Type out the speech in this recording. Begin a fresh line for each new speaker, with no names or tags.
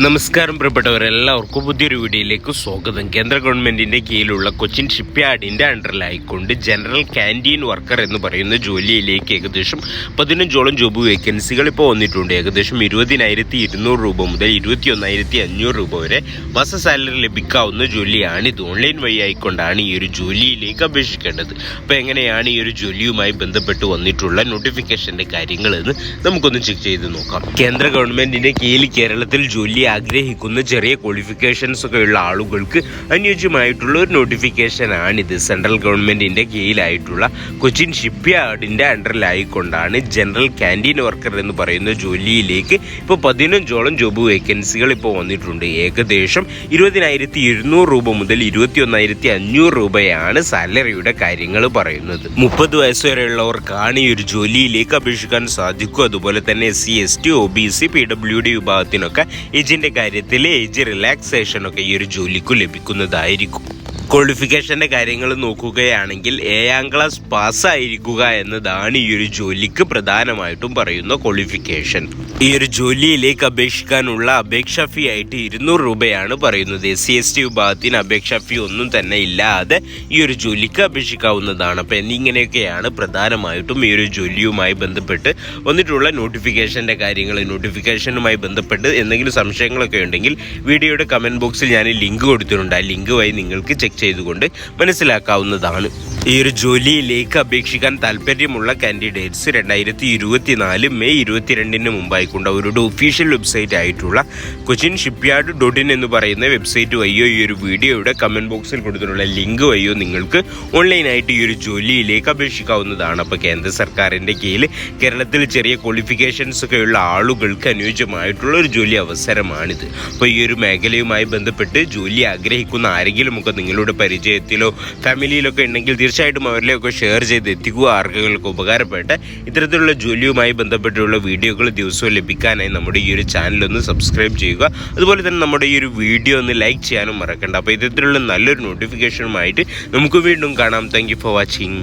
നമസ്കാരം പ്രിയപ്പെട്ടവരെല്ലാവർക്കും പുതിയൊരു വീഡിയോയിലേക്ക് സ്വാഗതം. കേന്ദ്ര ഗവൺമെന്റിന്റെ കീഴിലുള്ള കൊച്ചിൻ ഷിപ്പ്യാർഡിന്റെ അണ്ടറിലായിക്കൊണ്ട് ജനറൽ ക്യാൻറ്റീൻ വർക്കർ എന്ന് പറയുന്ന ജോലിയിലേക്ക് ഏകദേശം 15ഓളം ജോബ് വേക്കൻസികൾ ഇപ്പോൾ വന്നിട്ടുണ്ട്. ഏകദേശം 20,200 രൂപ മുതൽ 21,500 രൂപ വരെ മാസ സാലറി ലഭിക്കാവുന്ന ജോലിയാണിത്. ഓൺലൈൻ വഴി ആയിക്കൊണ്ടാണ് ഈ ഒരു ജോലിയിലേക്ക് അപേക്ഷിക്കേണ്ടത്. അപ്പോൾ എങ്ങനെയാണ് ഈ ഒരു ജോലിയുമായി ബന്ധപ്പെട്ട് വന്നിട്ടുള്ള നോട്ടിഫിക്കേഷന്റെ കാര്യങ്ങളെന്ന് നമുക്കൊന്ന് ചെക്ക് ചെയ്ത് നോക്കാം. കേന്ദ്ര ഗവൺമെന്റിന്റെ കീഴിൽ കേരളത്തിൽ ജോലി ആഗ്രഹിക്കുന്ന ചെറിയ ക്വാളിഫിക്കേഷൻസ് ഒക്കെ ഉള്ള ആളുകൾക്ക് അനുയോജ്യമായിട്ടുള്ള ഒരു നോട്ടിഫിക്കേഷൻ ആണിത്. സെൻട്രൽ ഗവൺമെന്റിന്റെ കീഴിലായിട്ടുള്ള കൊച്ചിൻ ഷിപ്പ്യാർഡിന്റെ അണ്ടറിലായിക്കൊണ്ടാണ് ജനറൽ ക്യാൻറ്റീൻ വർക്കർ എന്ന് പറയുന്ന ജോലിയിലേക്ക് ഇപ്പോൾ 15ഓളം ജോബ് വേക്കൻസികൾ ഇപ്പോൾ വന്നിട്ടുണ്ട്. ഏകദേശം 20,200 രൂപ മുതൽ 21,500 രൂപയാണ് സാലറിയുടെ കാര്യങ്ങൾ പറയുന്നത്. 30 വയസ്സ് വരെയുള്ളവർക്കാണ് ഈ ഒരു ജോലിയിലേക്ക് അപേക്ഷിക്കാൻ സാധിക്കും. അതുപോലെ തന്നെ SC, ST, OBC, PWD വിഭാഗത്തിനൊക്കെ ഏജിന്റെ കാര്യത്തിൽ ഏജ് റിലാക്സേഷൻ ഒക്കെ ഈ ഒരു ജോലിക്ക് ലഭിക്കുന്നതായിരിക്കും. ക്വാളിഫിക്കേഷന്റെ കാര്യങ്ങൾ നോക്കുകയാണെങ്കിൽ 7ാം ക്ലാസ് പാസ്സായിരിക്കുക എന്നതാണ് ഈ ഒരു ജോലിക്ക് പ്രധാനമായിട്ടും പറയുന്ന ക്വാളിഫിക്കേഷൻ. ഈ ഒരു ജോലിയിലേക്ക് അപേക്ഷിക്കാനുള്ള അപേക്ഷാ ഫീ ആയിട്ട് 200 രൂപയാണ് പറയുന്നത്. SC, ST വിഭാഗത്തിന് അപേക്ഷാ ഫീ ഒന്നും തന്നെ ഇല്ലാതെ ഈ ഒരു ജോലിക്ക് അപേക്ഷിക്കാവുന്നതാണ്. അപ്പം എന്നിങ്ങനെയൊക്കെയാണ് പ്രധാനമായിട്ടും ഈ ഒരു ജോലിയുമായി ബന്ധപ്പെട്ട് വന്നിട്ടുള്ള നോട്ടിഫിക്കേഷന്റെ കാര്യങ്ങൾ. നോട്ടിഫിക്കേഷനുമായി ബന്ധപ്പെട്ട് എന്തെങ്കിലും സംശയങ്ങളൊക്കെ ഉണ്ടെങ്കിൽ വീഡിയോയുടെ കമന്റ് ബോക്സിൽ ഞാൻ ലിങ്ക് കൊടുത്തിട്ടുണ്ട്. ആ ലിങ്ക് വഴി നിങ്ങൾക്ക് ചെക്ക് ചെയ്തുകൊണ്ട് മനസ്സിലാക്കാവുന്നതാണ്. ഈ ഒരു ജോലിയിലേക്ക് അപേക്ഷിക്കാൻ താല്പര്യമുള്ള കാൻഡിഡേറ്റ്സ് 2024 മെയ് 22 മുമ്പായിക്കൊണ്ട് അവരുടെ ഒഫീഷ്യൽ വെബ്സൈറ്റ് ആയിട്ടുള്ള കൊച്ചിൻ ഷിപ്പ്യാർഡ് .in എന്ന് പറയുന്ന വെബ്സൈറ്റ് വഴിയോ ഈ ഒരു വീഡിയോയുടെ കമന്റ് ബോക്സിൽ കൊടുത്തിട്ടുള്ള ലിങ്ക് വഴിയോ നിങ്ങൾക്ക് ഓൺലൈനായിട്ട് ഈ ഒരു ജോലിയിലേക്ക് അപേക്ഷിക്കാവുന്നതാണ്. അപ്പോൾ കേന്ദ്ര സർക്കാരിൻ്റെ കീഴിൽ കേരളത്തിൽ ചെറിയ ക്വാളിഫിക്കേഷൻസ് ഒക്കെ ഉള്ള ആളുകൾക്ക് അനുയോജ്യമായിട്ടുള്ള ഒരു ജോലി അവസരമാണിത്. അപ്പോൾ ഈ ഒരു മേഖലയുമായി ബന്ധപ്പെട്ട് ജോലി ആഗ്രഹിക്കുന്ന ആരെങ്കിലുമൊക്കെ നിങ്ങളുടെ പരിചയത്തിലോ ഫാമിലിയിലൊക്കെ ഉണ്ടെങ്കിൽ തീർച്ചയായിട്ടും അവരിലേക്ക് ഷെയർ ചെയ്ത് എത്തിക്കുക. ആർക്കുകൾക്ക് ഉപകാരപ്പെട്ട ഇത്തരത്തിലുള്ള ജോലിയുമായി ബന്ധപ്പെട്ടുള്ള വീഡിയോകൾ ദിവസവും ലഭിക്കാനായി നമ്മുടെ ഈ ഒരു ചാനലൊന്ന് സബ്സ്ക്രൈബ് ചെയ്യുക. അതുപോലെ തന്നെ നമ്മുടെ ഈ ഒരു വീഡിയോ ഒന്ന് ലൈക്ക് ചെയ്യാനും മറക്കണ്ട. അപ്പോൾ ഇത്തരത്തിലുള്ള നല്ലൊരു നോട്ടിഫിക്കേഷനുമായിട്ട് നമുക്ക് വീണ്ടും കാണാം. Thank you for watching.